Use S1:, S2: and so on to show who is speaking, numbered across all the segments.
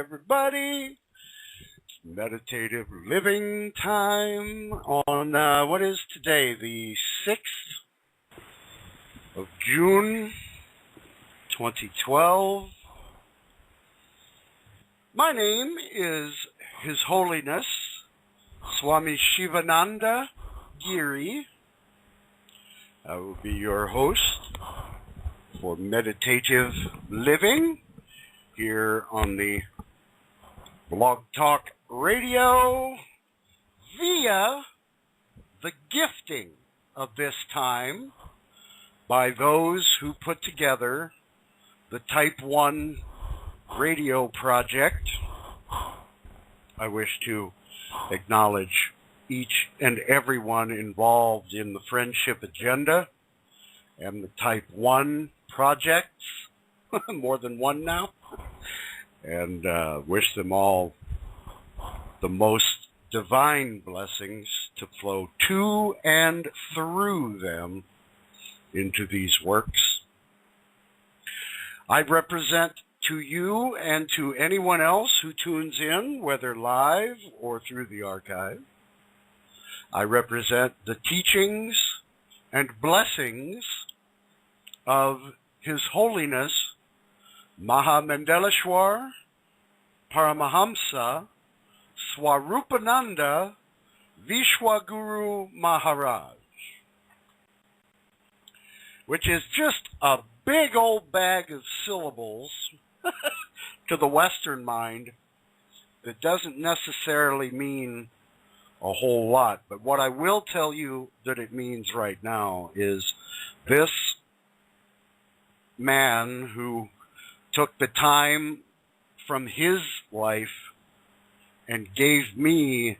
S1: everybody. It's meditative living time on, what is today, the 6th of June, 2012. My name is His Holiness Swami Shivananda Giri. I will be your host for meditative living here on the Blog Talk Radio via the gifting of this time by those who put together the Type 1 radio project. I wish to acknowledge each and everyone involved in the Friendship Agenda and the Type 1 projects, more than one now, and wish them all the most divine blessings to flow to and through them into these works. I represent to you and to anyone else who tunes in, whether live or through the archive, I represent the teachings and blessings of His Holiness Mahamandeleshwar Paramahamsa Swarupananda Vishwaguru Maharaj, which is just a big old bag of syllables to the Western mind that doesn't necessarily mean a whole lot. But what I will tell you that it means right now is this man who took the time from his life and gave me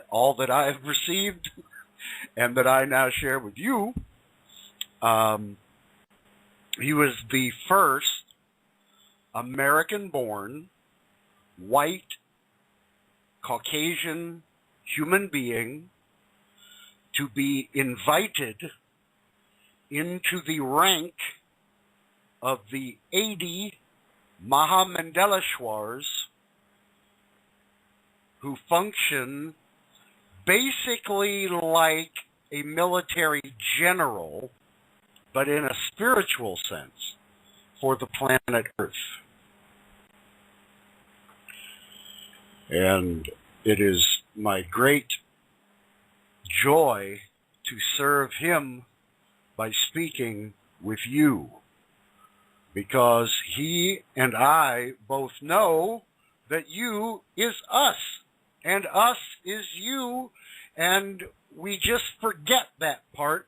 S1: all that I have received and that I now share with you. He was the first American-born, white, Caucasian human being to be invited into the rank of the 80 Mahamandeleshwars who function basically like a military general, but in a spiritual sense, for the planet Earth. And it is my great joy to serve him by speaking with you, because he and I both know that you is us, and us is you, and we just forget that part.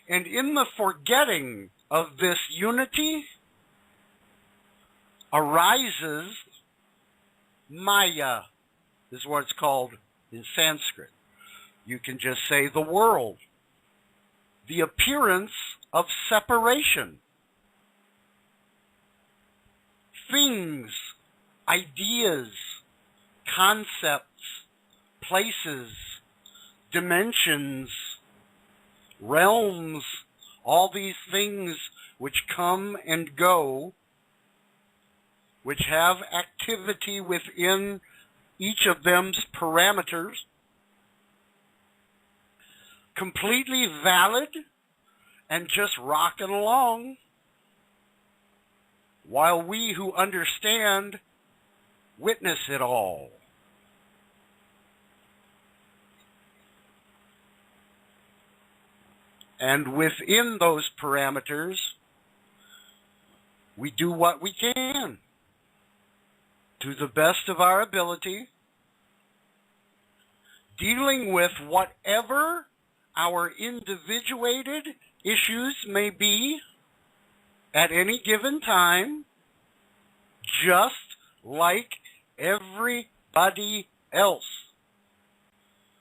S1: And in the forgetting of this unity arises Maya, is what it's called in Sanskrit. You can just say the world, the appearance of separation. Things, ideas, concepts, places, dimensions, realms, all these things which come and go, which have activity within each of them's parameters, completely valid and just rocking along, while we who understand witness it all. And within those parameters, we do what we can to the best of our ability, dealing with whatever our individuated issues may be at any given time, just like everybody else.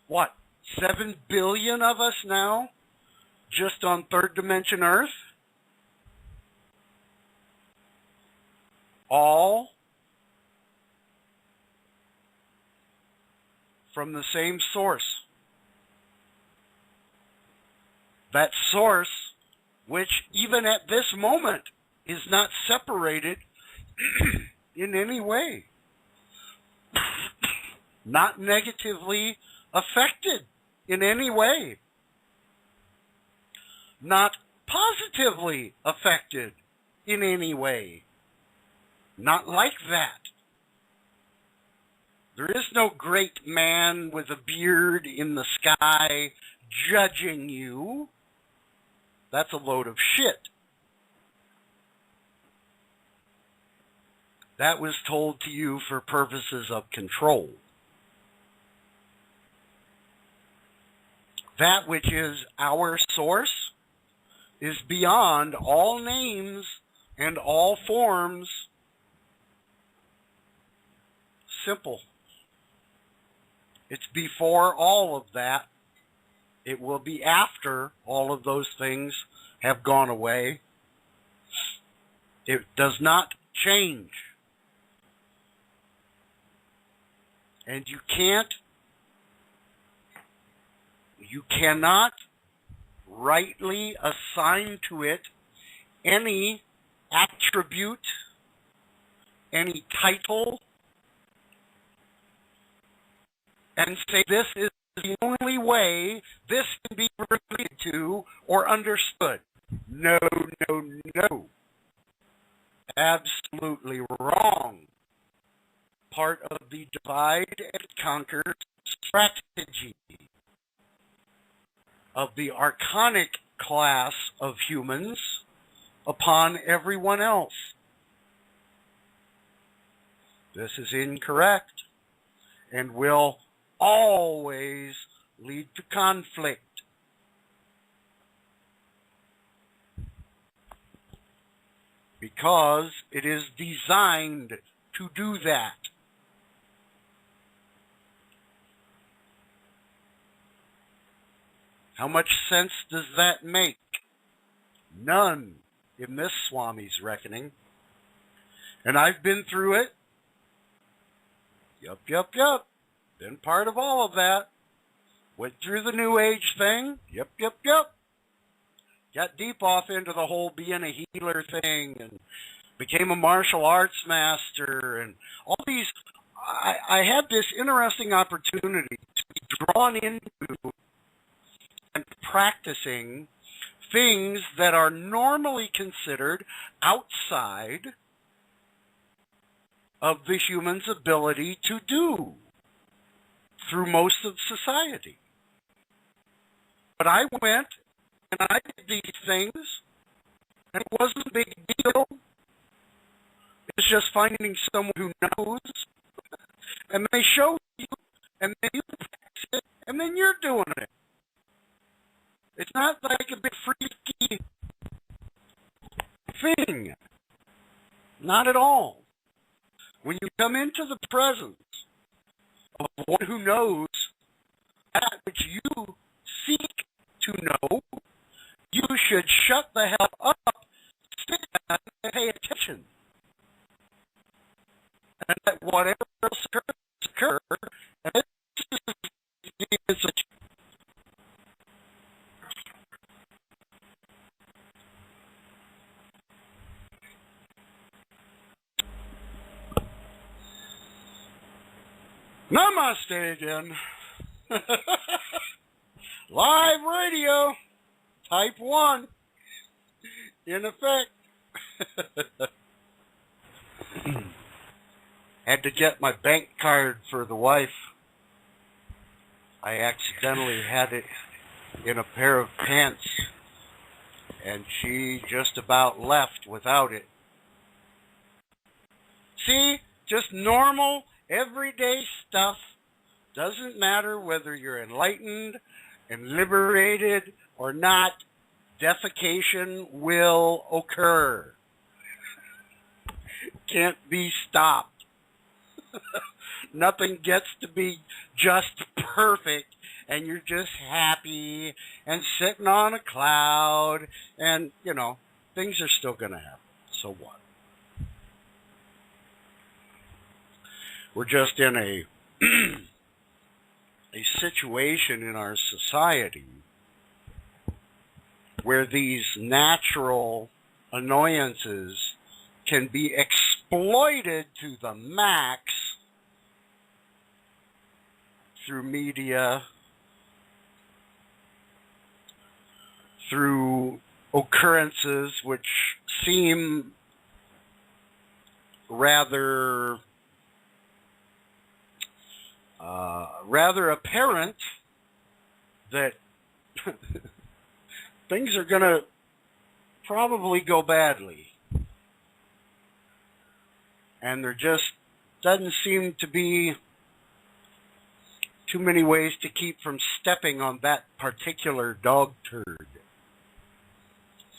S1: What, 7 billion of us now, just on third dimension Earth? All from the same source. That source which even at this moment is not separated in any way, not negatively affected in any way, not positively affected in any way, not like that. There is no great man with a beard in the sky judging you. That's a load of shit. That was told to you for purposes of control. That which is our source is beyond all names and all forms. Simple. It's before all of that. It will be after all of those things have gone away. It does not change. And you cannot rightly assign to it any attribute, any title, and say this is the only way this can be related to or understood. No, no, no. Absolutely wrong. Part of the divide and conquer strategy of the archonic class of humans upon everyone else. This is incorrect and will always lead to conflict. Because it is designed to do that. How much sense does that make? None in this Swami's reckoning. And I've been through it. Yup. Been part of all of that. Went through the New Age thing. Yup. Got deep off into the whole being a healer thing and became a martial arts master and all these. I had this interesting opportunity to be drawn into and practicing things that are normally considered outside of the human's ability to do through most of society. But I went and I did these things, and it wasn't a big deal. It's just finding someone who knows, and they show you, and then you practice it, and then you're doing it. It's not like a big freaky thing. Not at all. When you come into the presence of one who knows that which you seek to know, you should shut the hell up, sit down, and pay attention. And let whatever else occur, and this is such. Namaste again. Live radio, type 1, in effect. Had to get my bank card for the wife. I accidentally had it in a pair of pants, and she just about left without it. See, just normal, everyday stuff. Doesn't matter whether you're enlightened and liberated or not, defecation will occur. Can't be stopped. Nothing gets to be just perfect and you're just happy and sitting on a cloud and, you know, things are still going to happen. So what? We're just in a situation in our society where these natural annoyances can be exploited to the max through media, through occurrences which seem rather apparent that things are going to probably go badly. And there just doesn't seem to be too many ways to keep from stepping on that particular dog turd.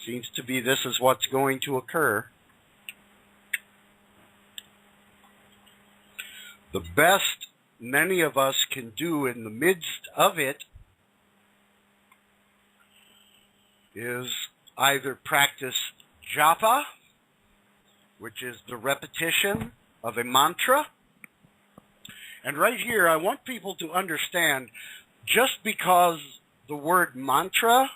S1: Seems to be this is what's going to occur. The best many of us can do in the midst of it is either practice japa, which is the repetition of a mantra. And right here, I want people to understand, just because the word mantra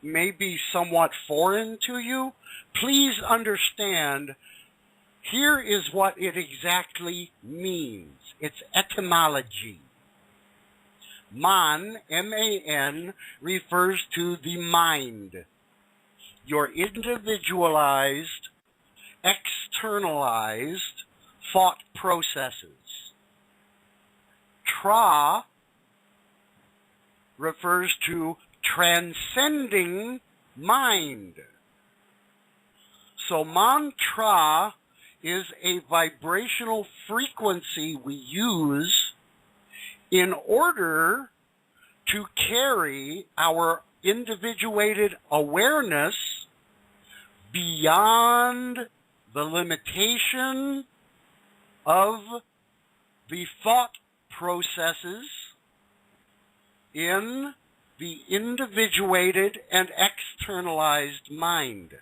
S1: may be somewhat foreign to you, please understand, here is what it exactly means. Its etymology. Man, M-A-N, refers to the mind. Your individualized, externalized thought processes. Tra refers to transcending mind. So mantra is a vibrational frequency we use in order to carry our individuated awareness beyond the limitation of the thought processes in the individuated and externalized mind.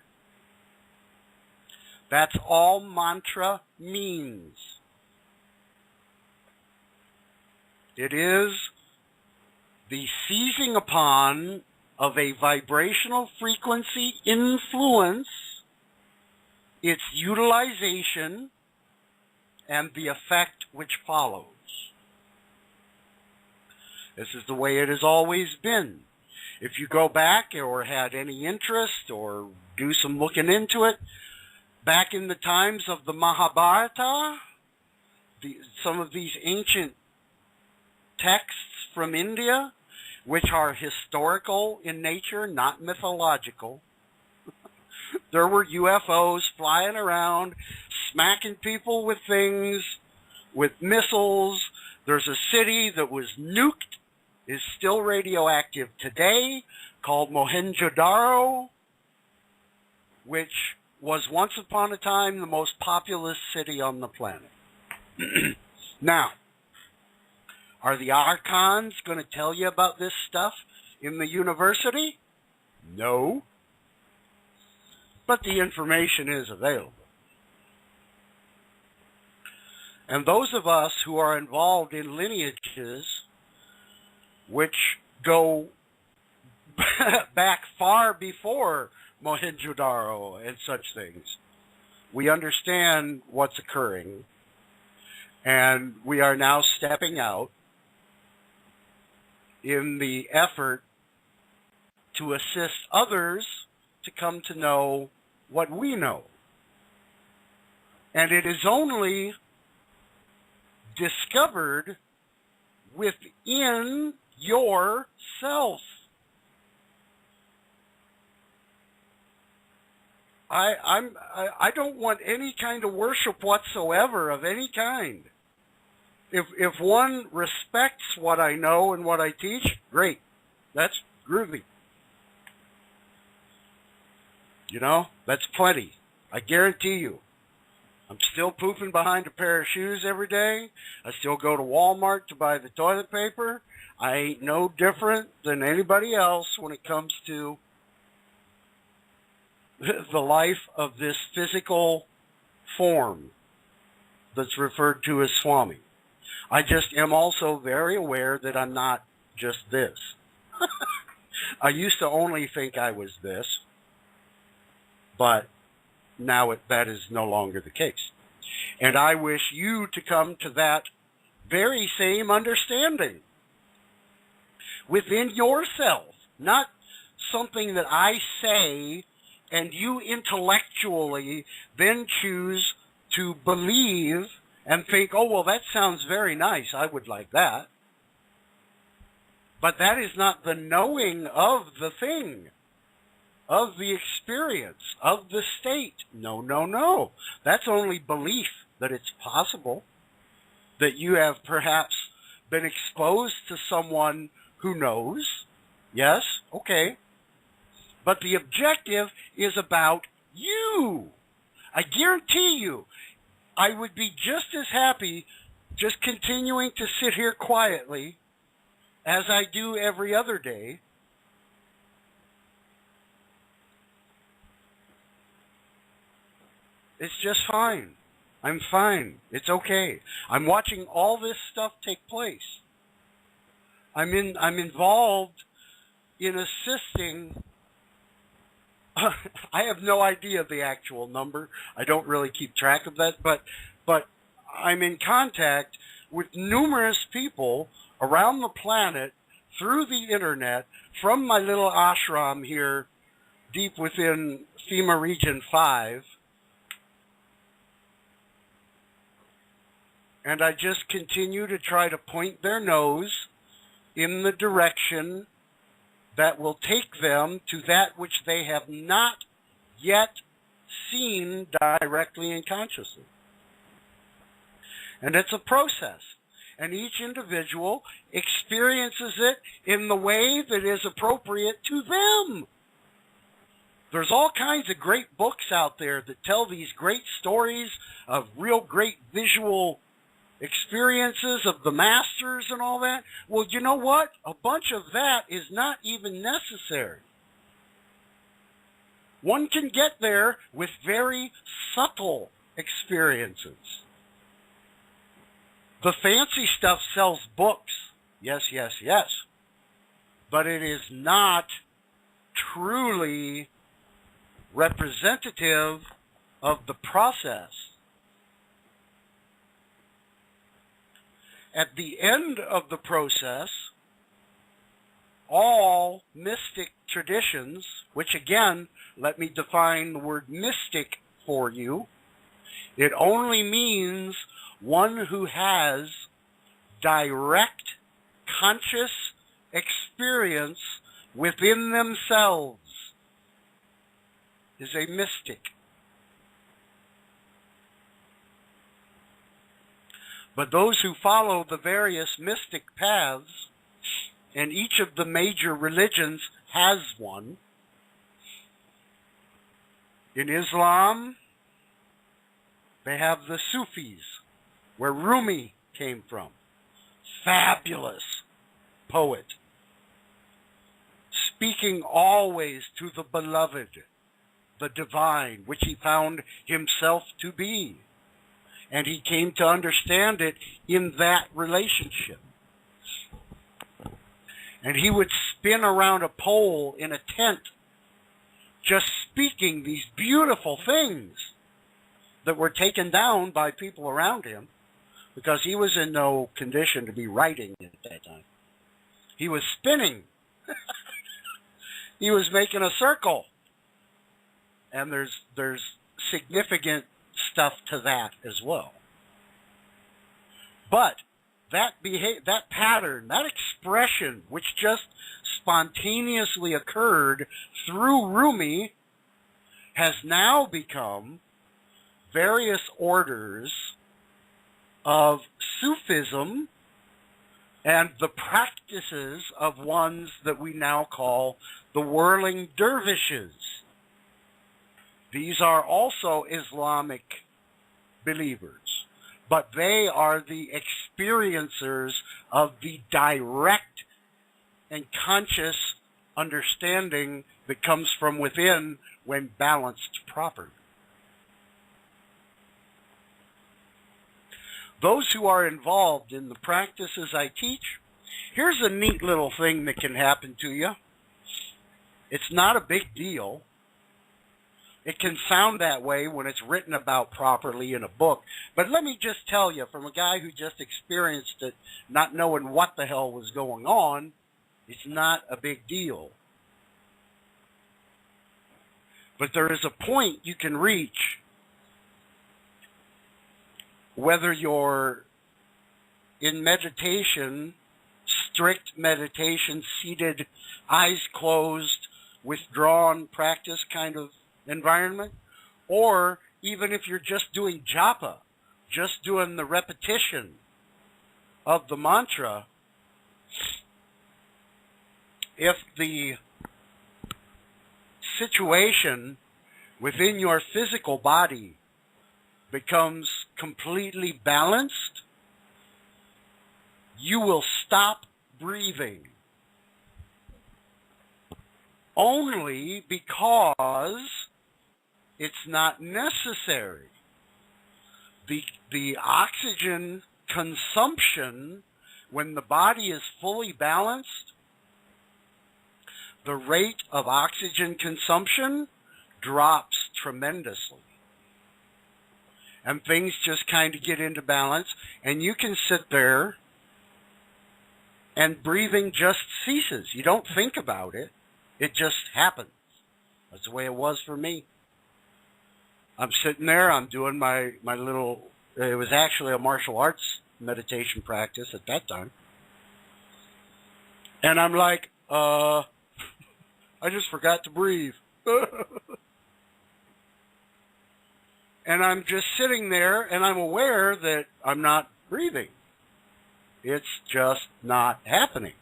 S1: That's all mantra means. It is the seizing upon of a vibrational frequency influence, its utilization, and the effect which follows. This is the way it has always been. If you go back or had any interest or do some looking into it, back in the times of the Mahabharata, some of these ancient texts from India, which are historical in nature, not mythological, there were UFOs flying around, smacking people with things, with missiles. There's a city that was nuked, is still radioactive today, called Mohenjo-Daro, which was once upon a time the most populous city on the planet. Now, are the archons going to tell you about this stuff in the university? No. But the information is available. And those of us who are involved in lineages which go back far before Mohenjo-Daro and such things, we understand what's occurring, and we are now stepping out in the effort to assist others to come to know what we know. And it is only discovered within yourself. I don't want any kind of worship whatsoever of any kind. If one respects what I know and what I teach, great. That's groovy. You know, that's plenty. I guarantee you. I'm still pooping behind a pair of shoes every day. I still go to Walmart to buy the toilet paper. I ain't no different than anybody else when it comes to the life of this physical form that's referred to as Swami. I just am also very aware that I'm not just this. I used to only think I was this, but now that is no longer the case. And I wish you to come to that very same understanding within yourself, not something that I say and you intellectually then choose to believe and think, oh, well, that sounds very nice. I would like that. But that is not the knowing of the thing, of the experience, of the state. No, no, no. That's only belief that it's possible, that you have perhaps been exposed to someone who knows. Yes, okay. But the objective is about you. I guarantee you, I would be just as happy just continuing to sit here quietly as I do every other day. It's just fine. I'm fine. It's okay. I'm watching all this stuff take place. I'm involved in assisting. I have no idea the actual number. I don't really keep track of that, but I'm in contact with numerous people around the planet through the internet from my little ashram here deep within FEMA Region 5. And I just continue to try to point their nose in the direction that will take them to that which they have not yet seen directly and consciously. And it's a process. And each individual experiences it in the way that is appropriate to them. There's all kinds of great books out there that tell these great stories of real great visual experiences of the masters and all that. Well, you know what? A bunch of that is not even necessary. One can get there with very subtle experiences. The fancy stuff sells books. Yes, yes, yes. But it is not truly representative of the process. At the end of the process, all mystic traditions, which again, let me define the word mystic for you. It only means one who has direct, conscious experience within themselves is a mystic. But those who follow the various mystic paths, and each of the major religions has one. In Islam, they have the Sufis, where Rumi came from. Fabulous poet, speaking always to the beloved, the divine, which he found himself to be. And he came to understand it in that relationship. And he would spin around a pole in a tent, just speaking these beautiful things that were taken down by people around him, because he was in no condition to be writing at that time. He was spinning. He was making a circle. And there's significant stuff to that as well. But that pattern, that expression, which just spontaneously occurred through Rumi, has now become various orders of Sufism and the practices of ones that we now call the whirling dervishes. These are also Islamic believers, but they are the experiencers of the direct and conscious understanding that comes from within when balanced properly. Those who are involved in the practices I teach, here's a neat little thing that can happen to you. It's not a big deal. It can sound that way when it's written about properly in a book. But let me just tell you, from a guy who just experienced it, not knowing what the hell was going on, it's not a big deal. But there is a point you can reach, whether you're in meditation, strict meditation, seated, eyes closed, withdrawn practice kind of environment, or even if you're just doing japa, just doing the repetition of the mantra, if the situation within your physical body becomes completely balanced, you will stop breathing only because it's not necessary. The oxygen consumption, when the body is fully balanced, the rate of oxygen consumption drops tremendously. And things just kind of get into balance, and you can sit there and breathing just ceases. You don't think about it. It just happens. That's the way it was for me. I'm sitting there, I'm doing my little, it was actually a martial arts meditation practice at that time. And I'm like, I just forgot to breathe. And I'm just sitting there, and I'm aware that I'm not breathing. It's just not happening.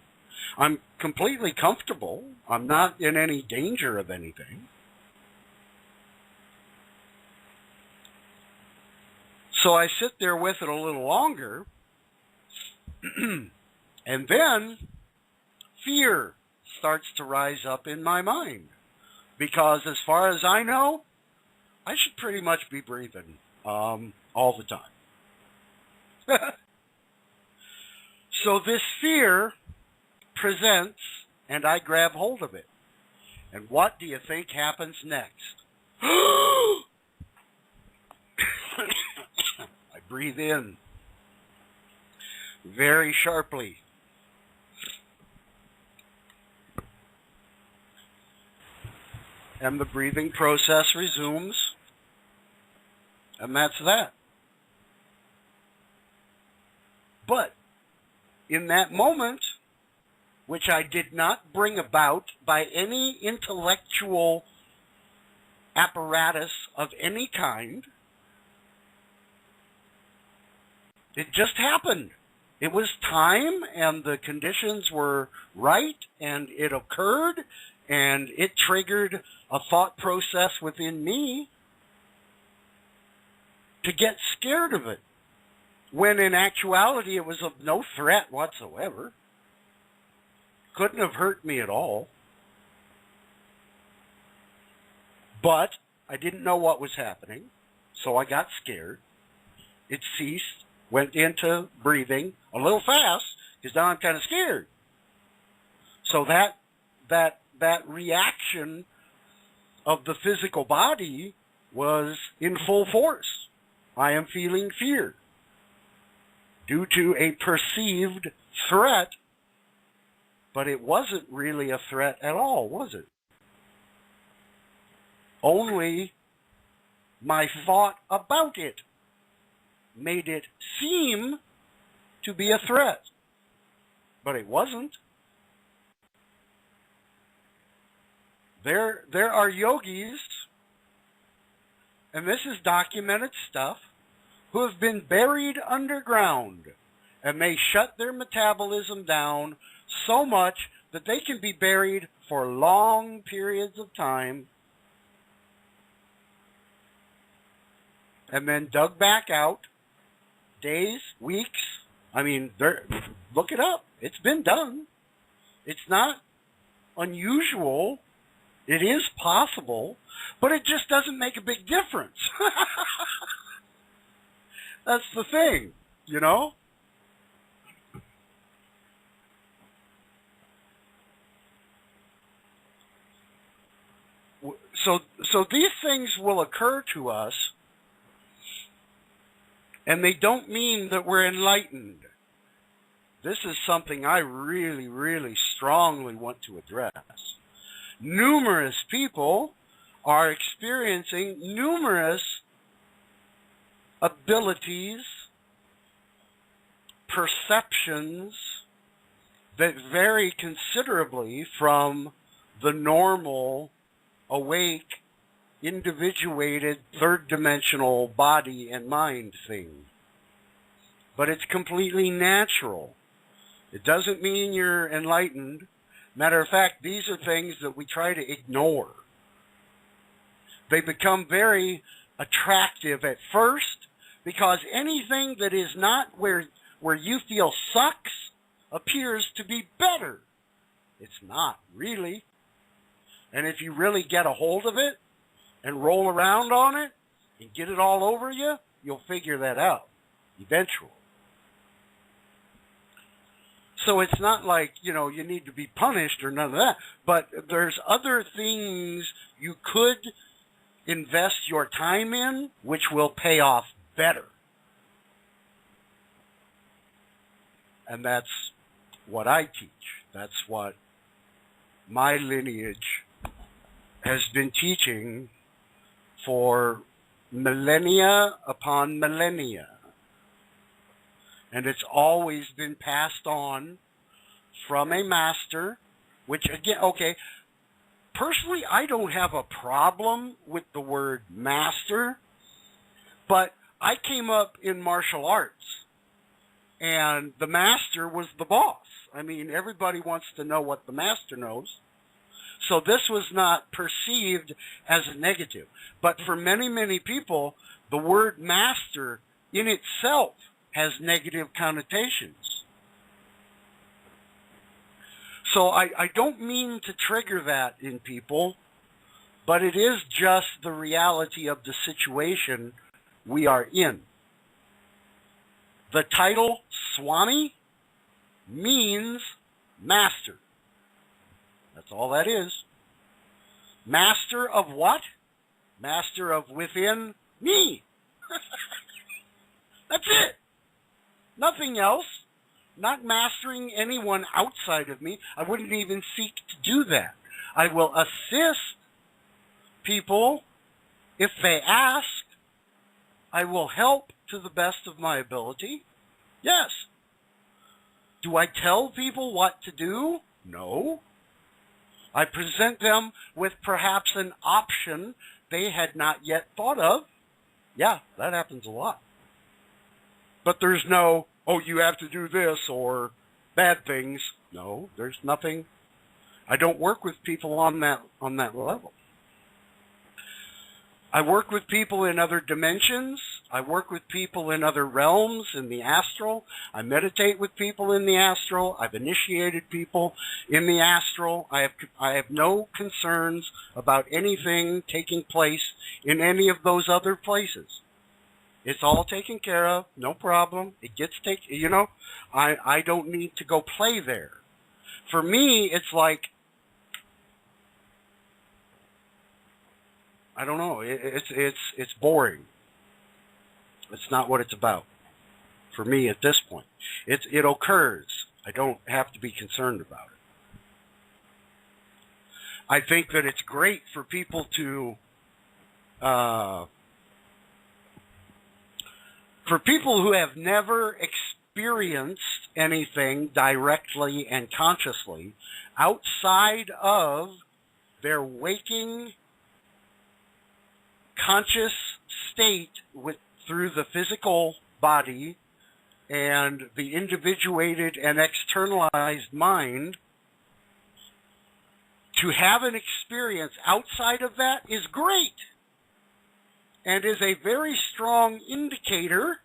S1: I'm completely comfortable. I'm not in any danger of anything. So I sit there with it a little longer, and then fear starts to rise up in my mind. Because as far as I know, I should pretty much be breathing all the time. So this fear presents, and I grab hold of it. And what do you think happens next? I breathe in very sharply. And the breathing process resumes. And that's that. But in that moment, which I did not bring about by any intellectual apparatus of any kind, it just happened. It was time, and the conditions were right, and it occurred, and it triggered a thought process within me to get scared of it, when in actuality it was of no threat whatsoever. Couldn't have hurt me at all. But I didn't know what was happening, so I got scared. It ceased, went into breathing a little fast, because now I'm kind of scared. So that reaction of the physical body was in full force. I am feeling fear due to a perceived threat, but it wasn't really a threat at all, was it? Only my thought about it made it seem to be a threat, but it wasn't. There are yogis, and this is documented stuff, who have been buried underground, and they shut their metabolism down so much that they can be buried for long periods of time and then dug back out, days, weeks. I mean, look it up. It's been done. It's not unusual. It is possible, but it just doesn't make a big difference. That's the thing, you know? So these things will occur to us, and they don't mean that we're enlightened. This is something I really, really strongly want to address. Numerous people are experiencing numerous abilities, perceptions that vary considerably from the normal, awake, individuated, third-dimensional body and mind thing. But it's completely natural. It doesn't mean you're enlightened. Matter of fact, these are things that we try to ignore. They become very attractive at first because anything that is not where you feel sucks appears to be better. It's not, really. And if you really get a hold of it and roll around on it and get it all over you, you'll figure that out eventually. So it's not like, you need to be punished or none of that. But there's other things you could invest your time in which will pay off better. And that's what I teach. That's what my lineage has been teaching for millennia upon millennia. And it's always been passed on from a master, which again, okay, personally I don't have a problem with the word master, but I came up in martial arts, and the master was the boss. I mean, everybody wants to know what the master knows. So this was not perceived as a negative. But for many, many people, the word master in itself has negative connotations. So I don't mean to trigger that in people, but it is just the reality of the situation we are in. The title Swami means master. That's all that is. Master of what? Master of within me. That's it. Nothing else. Not mastering anyone outside of me. I wouldn't even seek to do that. I will assist people if they ask. I will help to the best of my ability. Yes. Do I tell people what to do? No. I present them with perhaps an option they had not yet thought of. Yeah, that happens a lot. But there's no, oh, you have to do this or bad things. No, there's nothing. I don't work with people on that level. I work with people in other dimensions. I work with people in other realms, in the astral. I meditate with people in the astral. I've initiated people in the astral. I have no concerns about anything taking place in any of those other places. It's all taken care of, no problem. It gets taken, I don't need to go play there. For me, it's like, I don't know, it's boring. It's not what it's about. For me at this point. It occurs. I don't have to be concerned about it. I think that it's great for people to for people who have never experienced anything directly and consciously outside of their waking conscious state through the physical body and the individuated and externalized mind, to have an experience outside of that is great and is a very strong indicator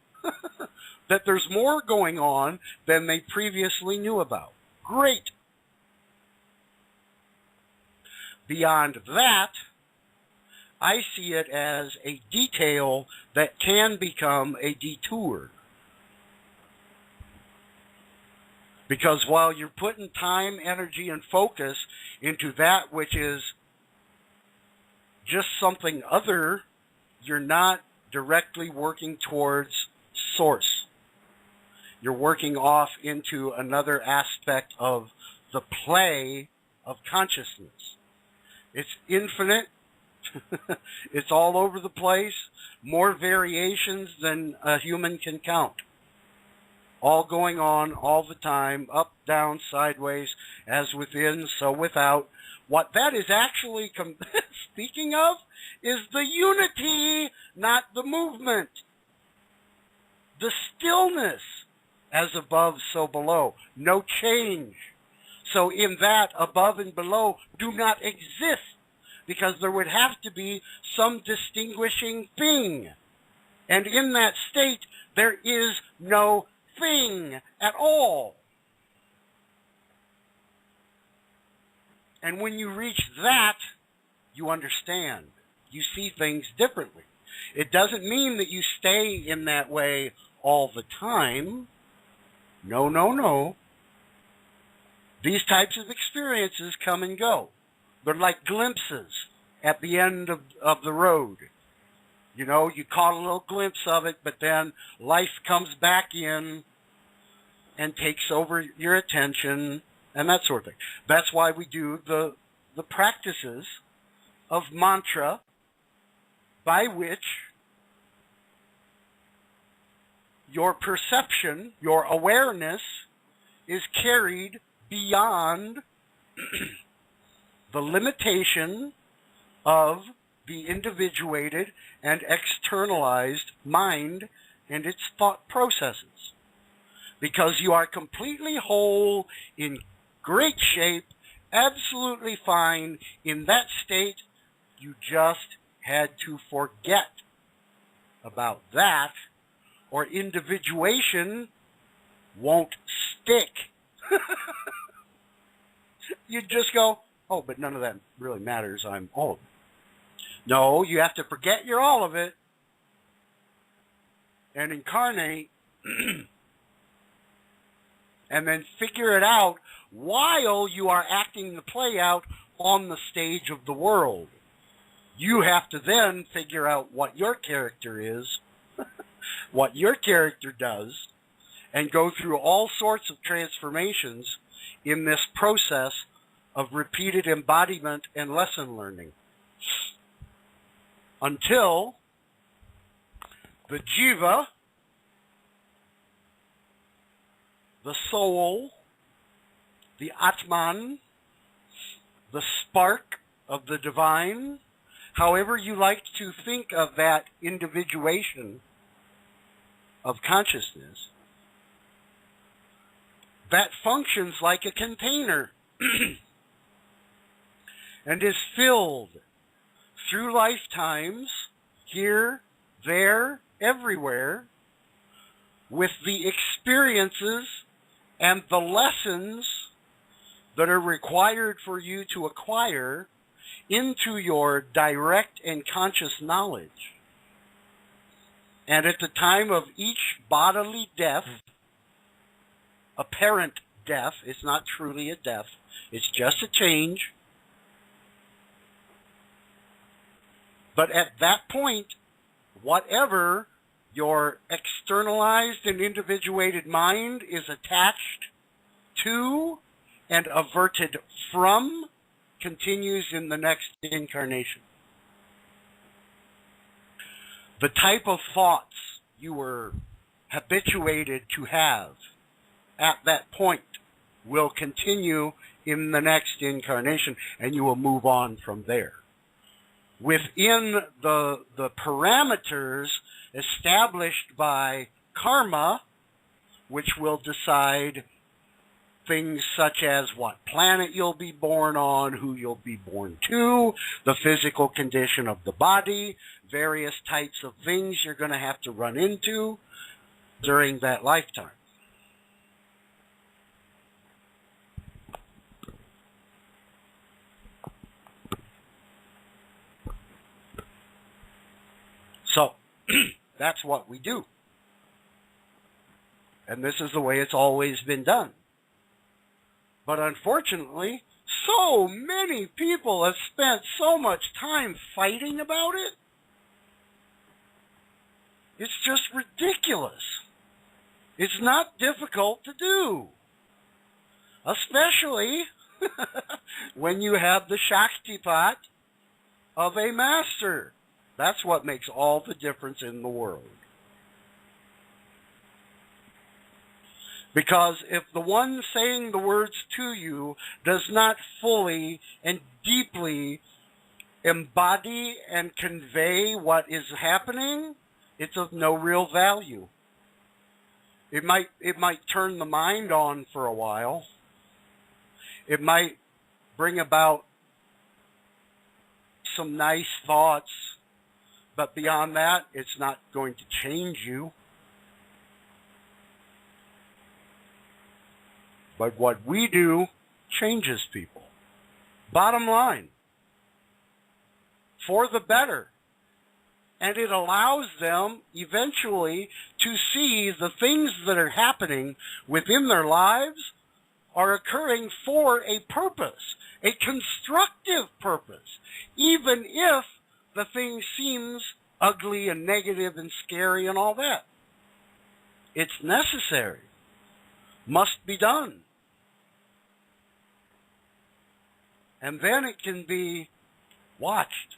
S1: that there's more going on than they previously knew about. Great. Beyond that, I see it as a detail that can become a detour. Because while you're putting time, energy, and focus into that which is just something other, you're not directly working towards source. You're working off into another aspect of the play of consciousness. It's infinite. It's all over the place. More variations than a human can count. All going on all the time, up, down, sideways, as within, so without. What that is actually speaking of is the unity, not the movement. The stillness, as above, so below. No change. So in that, above and below do not exist, because there would have to be some distinguishing thing. And in that state, there is no thing at all. And when you reach that, you understand. You see things differently. It doesn't mean that you stay in that way all the time. No, no, no. These types of experiences come and go. They're like glimpses at the end of the road. You know, you caught a little glimpse of it, but then life comes back in and takes over your attention and that sort of thing. That's why we do the practices of mantra by which your perception, your awareness is carried beyond the limitation of the individuated and externalized mind and its thought processes. Because you are completely whole, in great shape, absolutely fine. In that state, you just had to forget about that, or individuation won't stick. You just go, oh, but none of that really matters. I'm all of it. No, you have to forget you're all of it and incarnate and then figure it out while you are acting the play out on the stage of the world. You have to then figure out what your character is, what your character does, and go through all sorts of transformations in this process of repeated embodiment and lesson learning. Until the jiva, the soul, the atman, the spark of the divine, however you like to think of that individuation of consciousness, that functions like a container and is filled through lifetimes, here, there, everywhere, with the experiences and the lessons that are required for you to acquire into your direct and conscious knowledge. And at the time of each bodily death, apparent death, it's not truly a death, it's just a change. But at that point, whatever your externalized and individuated mind is attached to and averted from continues in the next incarnation. The type of thoughts you were habituated to have at that point will continue in the next incarnation, and you will move on from there. Within the parameters established by karma, which will decide things such as what planet you'll be born on, who you'll be born to, the physical condition of the body, various types of things you're going to have to run into during that lifetime. So, that's what we do. And this is the way it's always been done. But unfortunately, So many people have spent so much time fighting about it. It's just ridiculous. It's not difficult to do, especially when you have the Shaktipat of a master. That's what makes all the difference in the world. Because if the one saying the words to you does not fully and deeply embody and convey what is happening, it's of no real value. It might turn the mind on for a while. It might bring about some nice thoughts, but beyond that, it's not going to change you. But what we do changes people. Bottom line, for the better. And it allows them eventually to see the things that are happening within their lives are occurring for a purpose, a constructive purpose, even if the thing seems ugly and negative and scary and all that. It's necessary, must be done. And then it can be watched,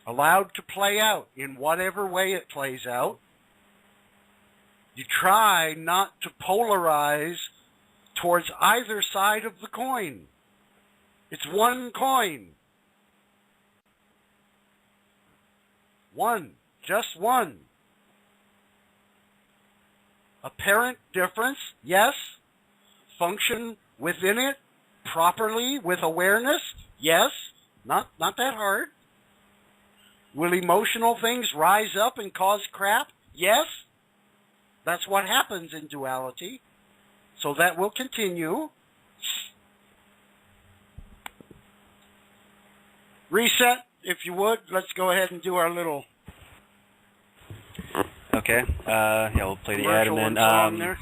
S1: allowed to play out in whatever way it plays out. You try not to polarize towards either side of the coin. It's one coin. One, just one. Apparent difference, yes. Function within it properly with awareness, yes. Not that hard. Will emotional things rise up and cause crap? Yes. That's what happens in duality. So that will continue. Reset, if you would. Let's go ahead and do our little...
S2: Okay. Yeah, we'll play the ad and then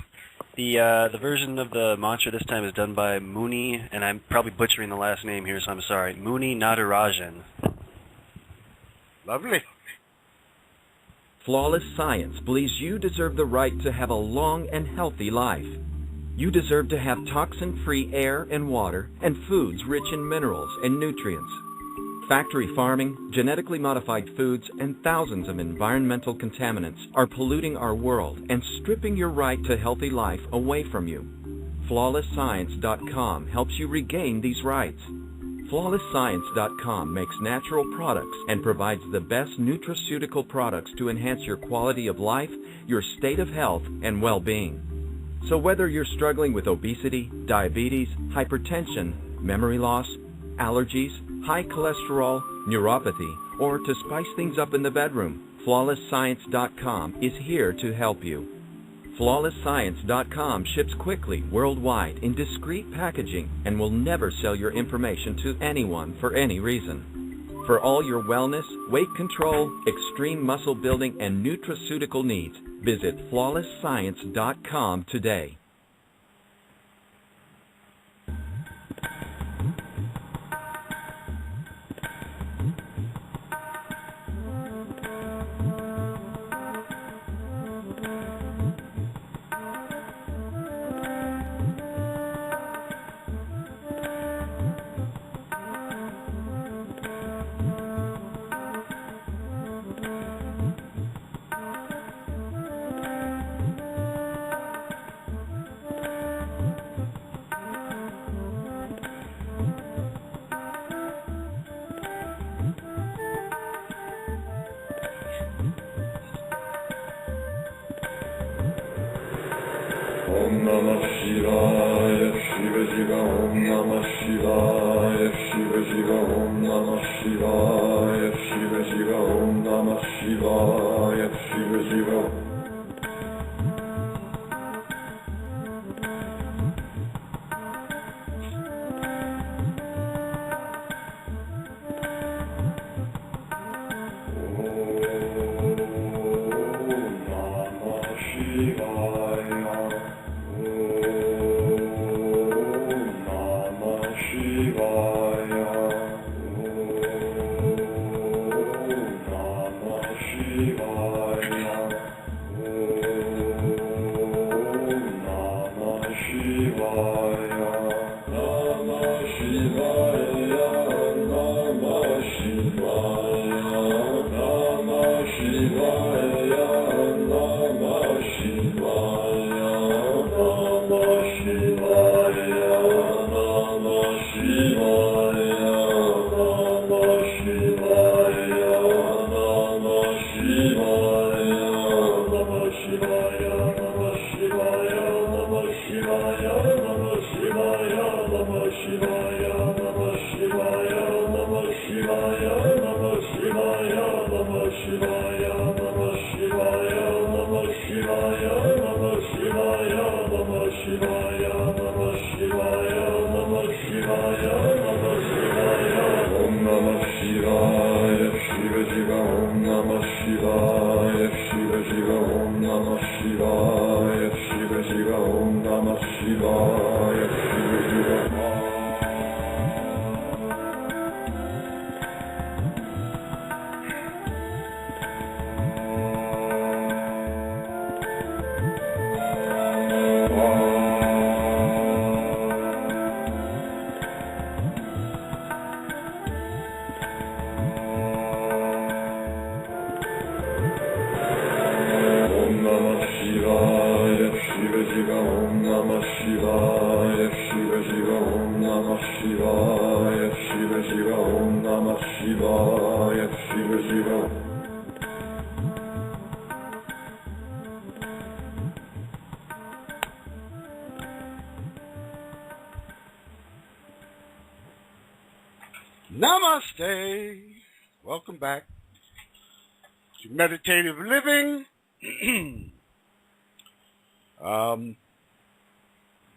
S2: the version of the mantra this time is done by Muni, and I'm probably butchering the last name here, so I'm sorry. Muni Natarajan.
S1: Lovely.
S3: Flawless Science believes you deserve the right to have a long and healthy life. You deserve to have toxin-free air and water and foods rich in minerals and nutrients. Factory farming, genetically modified foods, and thousands of environmental contaminants are polluting our world and stripping your right to healthy life away from you. FlawlessScience.com helps you regain these rights. FlawlessScience.com makes natural products and provides the best nutraceutical products to enhance your quality of life, your state of health, and well-being. So whether you're struggling with obesity, diabetes, hypertension, memory loss, allergies, high cholesterol, neuropathy, or to spice things up in the bedroom, FlawlessScience.com is here to help you. FlawlessScience.com ships quickly worldwide in discreet packaging and will never sell your information to anyone for any reason. For all your wellness, weight control, extreme muscle building, and nutraceutical needs, visit FlawlessScience.com today.
S4: Om Namah Shivaya, Shiva Shiva, Om Namah Shivaya, Shiva Shiva, Om Namah Shivaya, Shiva Shiva, Om Namah Shivaya, Shiva Shiva. Shivaya.
S1: Namaste. Welcome back to Meditative Living.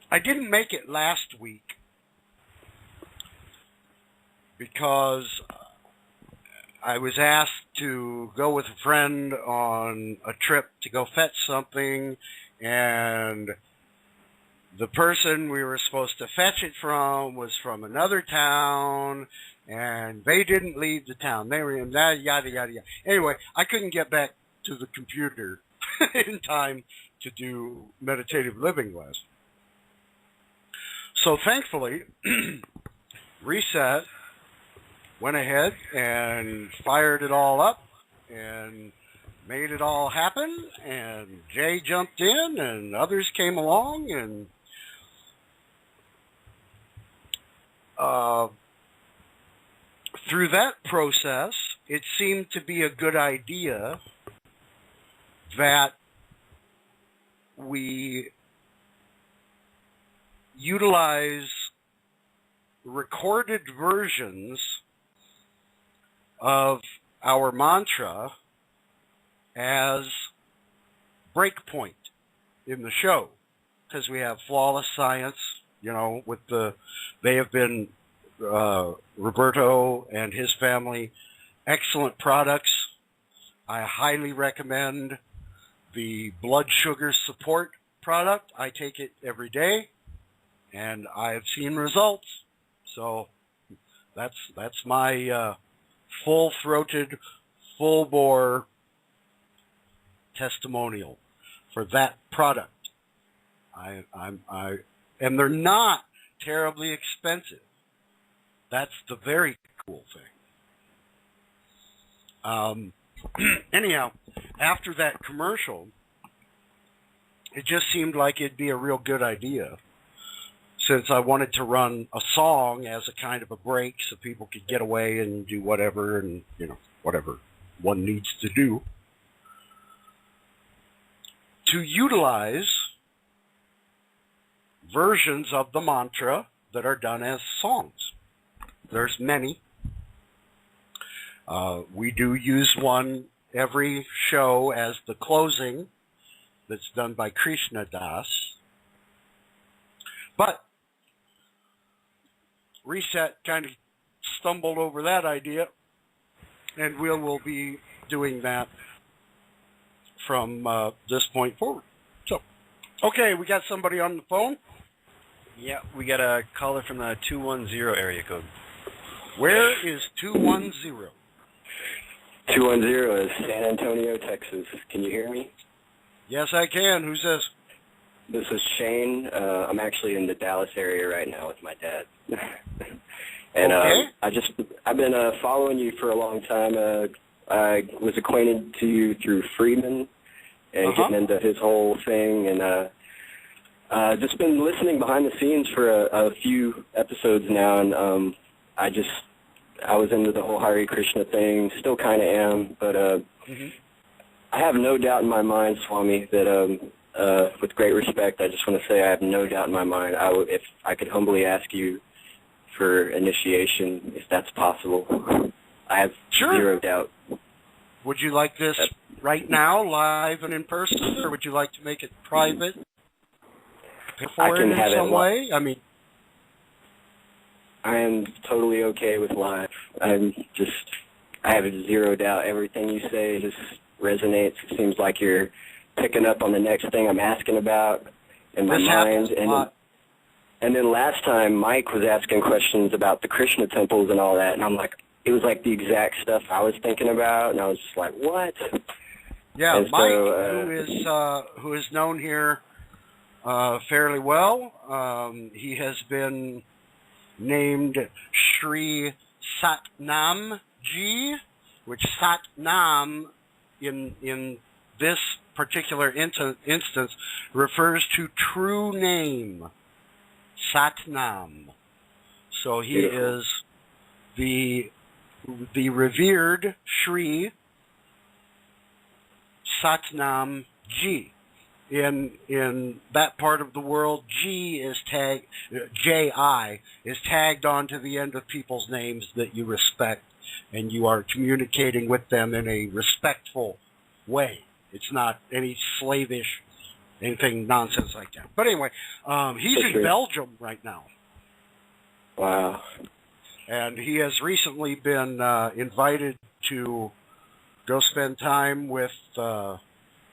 S1: I didn't make it last week because I was asked to go with a friend on a trip to go fetch something, and the person we were supposed to fetch it from was from another town, and they didn't leave the town. They were in that, yada, yada, yada. Anyway, I couldn't get back to the computer in time to do Meditative Living lesson. So thankfully, Reset went ahead and fired it all up and made it all happen, and Jay jumped in and others came along, and through that process, it seemed to be a good idea that we utilize recorded versions of our mantra as breakpoint in the show, because we have Flawless Science, you know, with they have been, Roberto and his family, excellent products. I highly recommend the blood sugar support product. I take it every day, and I have seen results. So that's my full-throated, full-bore testimonial for that product. And they're not terribly expensive. That's the very cool thing. Anyhow, after that commercial, it just seemed like it'd be a real good idea, since I wanted to run a song as a kind of a break so people could get away and do whatever, and, you know, whatever one needs to do, to utilize versions of the mantra that are done as songs. There's many. We do use one every show as the closing that's done by Krishna Das. But Reset kind of stumbled over that idea, and we will be doing that from this point forward. So, okay, we got somebody on the phone.
S2: Yeah, we got a caller from the 210 area code.
S1: Where is 210?
S5: 210 is San Antonio, Texas. Can you hear me?
S1: Yes, I can. Who's this?
S5: This is Shane. I'm actually in the Dallas area right now with my dad. And
S1: okay.
S5: I've been following you for a long time. I was acquainted to you through Friedman and getting into his whole thing, and just been listening behind the scenes for a few episodes now, and I was into the whole Hare Krishna thing, still kind of am, but I have no doubt in my mind, Swami, that with great respect, I just want to say I have no doubt in my mind. If I could humbly ask you for initiation, if that's possible. I have zero doubt.
S1: Would would you like this right now, live and in person, or would you like to make it private? Pay for it in some way? I mean,
S5: I am totally okay with live. I have zero doubt. Everything you say just resonates. It seems like you're picking up on the next thing I'm asking about in my mind. And then last time, Mike was asking questions about the Krishna temples and all that, and I'm like, it was like the exact stuff I was thinking about, and I was just like, what?
S1: Yeah,
S5: and
S1: Mike,
S5: so,
S1: who is known here fairly well, he has been named Sri Satnam Ji, which Satnam in this particular instance refers to true name. Satnam. So he is the revered Sri Satnam Ji. In that part of the world, Ji is tagged, J-I is tagged onto the end of people's names that you respect, and you are communicating with them in a respectful way. It's not any slavish, anything nonsense like that. But anyway, he's in Belgium right now.
S5: Wow.
S1: And he has recently been invited to go spend time with the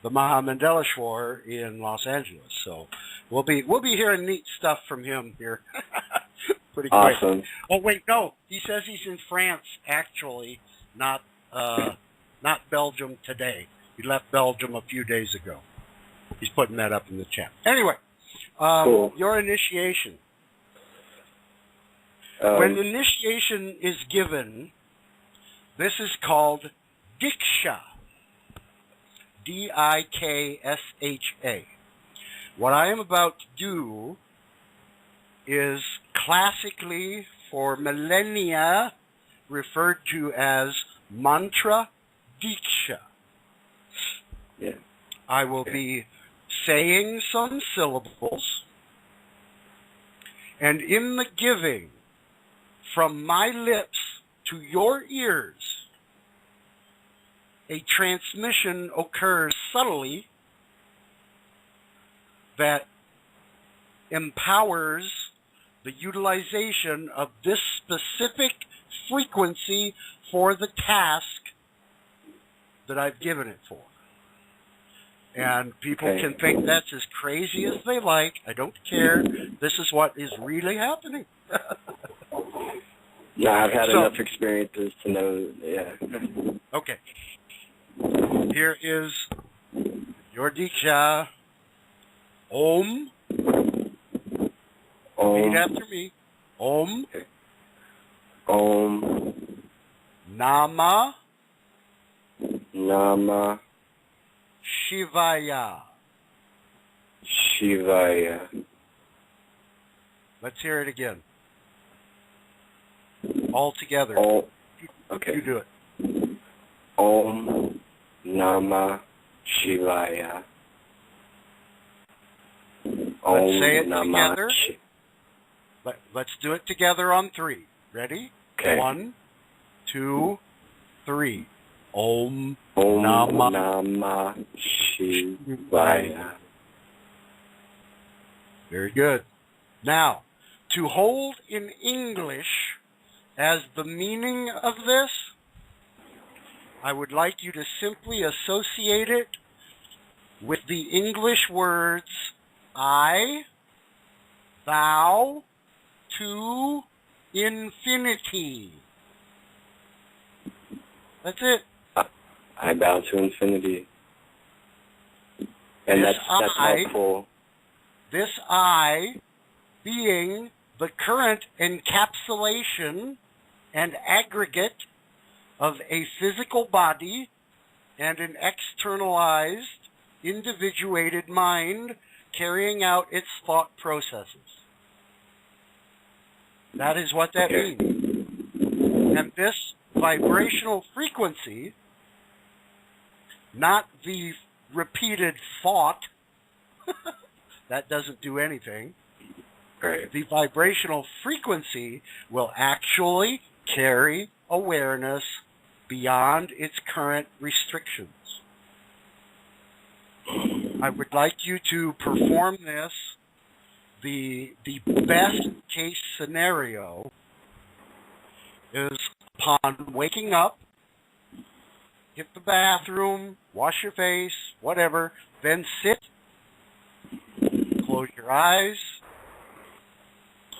S1: Mahamandeleshwar in Los Angeles. So we'll be hearing neat stuff from him here pretty quick.
S5: Awesome.
S1: Oh wait, no, he says he's in France actually, not Belgium today. He left Belgium a few days ago. He's putting that up in the chat. Anyway,
S5: cool.
S1: Your initiation. When initiation is given, this is called Diksha. D-I-K-S-H-A. What I am about to do is classically, for millennia, referred to as mantra Diksha.
S5: Yeah.
S1: I will be saying some syllables, and in the giving, from my lips to your ears, a transmission occurs subtly that empowers the utilization of this specific frequency for the task that I've given it for. And people can think that's as crazy as they like. I don't care. This is what is really happening.
S5: Yeah, I've had enough experiences to know, yeah.
S1: Okay. Here is your Diksha. Om. Repeat after me. Om.
S5: Om.
S1: Nama.
S5: Nama.
S1: Shivaya.
S5: Shivaya.
S1: Let's hear it again. All together.
S5: Okay.
S1: You do it.
S5: Om Nama Shivaya.
S1: Let's say it together. Let's do it together on 3. Ready?
S5: Okay.
S1: 1, 2, 3. Om
S5: Nama Shivaya.
S1: Very good. Now, to hold in English as the meaning of this, I would like you to simply associate it with the English words I bow to infinity. That's it.
S5: I bow to infinity. And that's helpful.
S1: This I being the current encapsulation and aggregate of a physical body and an externalized, individuated mind carrying out its thought processes. That is what that means. And this vibrational frequency, not the repeated thought, that doesn't do anything.
S5: Right.
S1: The vibrational frequency will actually carry awareness beyond its current restrictions. I would like you to perform this. The best case scenario is upon waking up, hit the bathroom, wash your face, whatever, then sit, close your eyes,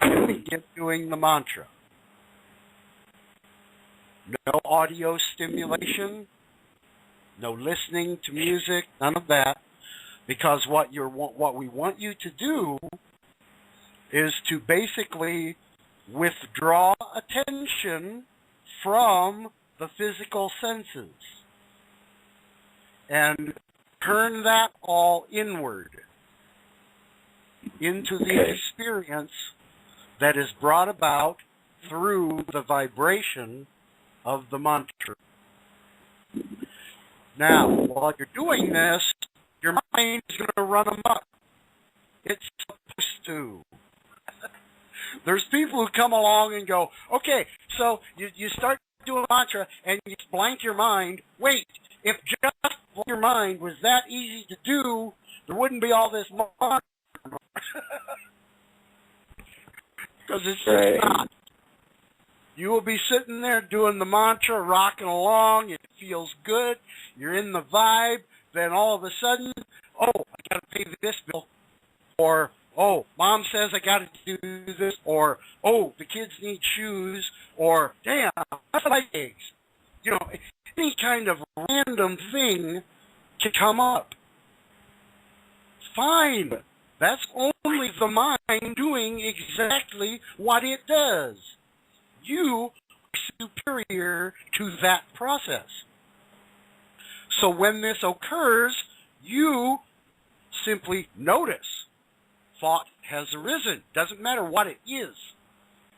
S1: and begin doing the mantra. No audio stimulation, no listening to music, none of that, because what we want you to do is to basically withdraw attention from the physical senses and turn that all inward into the experience that is brought about through the vibration of the mantra. Now, while you're doing this, your mind is going to run amok. It's supposed to. There's people who come along and go, okay, so you start doing mantra and you blank your mind. Wait, if just blank your mind was that easy to do, there wouldn't be all this mantra. Because it's just not. You will be sitting there doing the mantra, rocking along. It feels good. You're in the vibe. Then all of a sudden, oh, I got to pay this bill. Or, oh, Mom says I got to do this. Or, oh, the kids need shoes. Or, damn, that's my eggs. You know, any kind of random thing can come up. Fine. That's only the mind doing exactly what it does. You are superior to that process. So when this occurs, you simply notice thought has arisen. Doesn't matter what it is.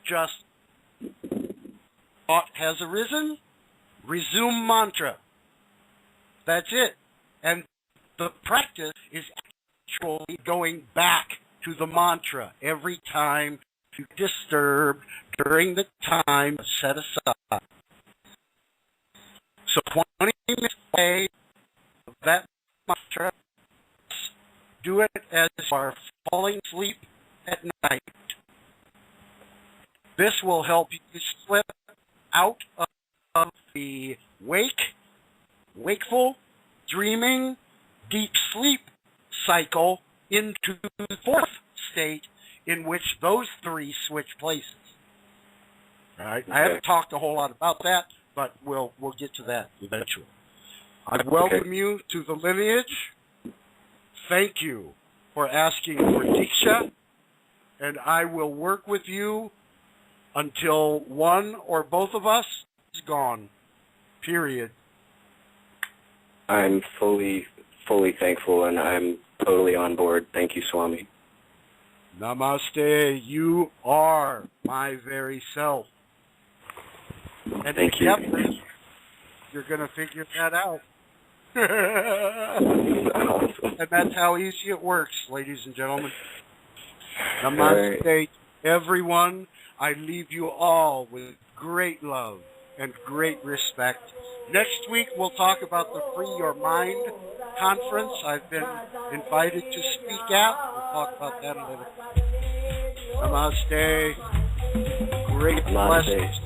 S1: Just thought has arisen, resume mantra. That's it. And the practice is actually going back to the mantra every time you disturb during the time set aside. So 20 minutes away of that mantra, do it as you are falling asleep at night. This will help you slip out of the wakeful, dreaming, deep sleep cycle into the fourth state in which those three switch places. All right? I haven't talked a whole lot about that, but we'll get to that eventually. I welcome you to the lineage. Thank you for asking for Diksha, and I will work with you until one or both of us is gone. Period.
S5: I'm fully thankful, and I'm totally on board. Thank you, Swami.
S1: Namaste. You are my very self. And
S5: thank you.
S1: You're going to figure that out. And that's how easy it works, ladies and gentlemen. Namaste, everyone. I leave you all with great love and great respect. Next week, we'll talk about the Free Your Mind conference I've been invited to speak at. We'll talk about that a little. Namaste. Great blessings.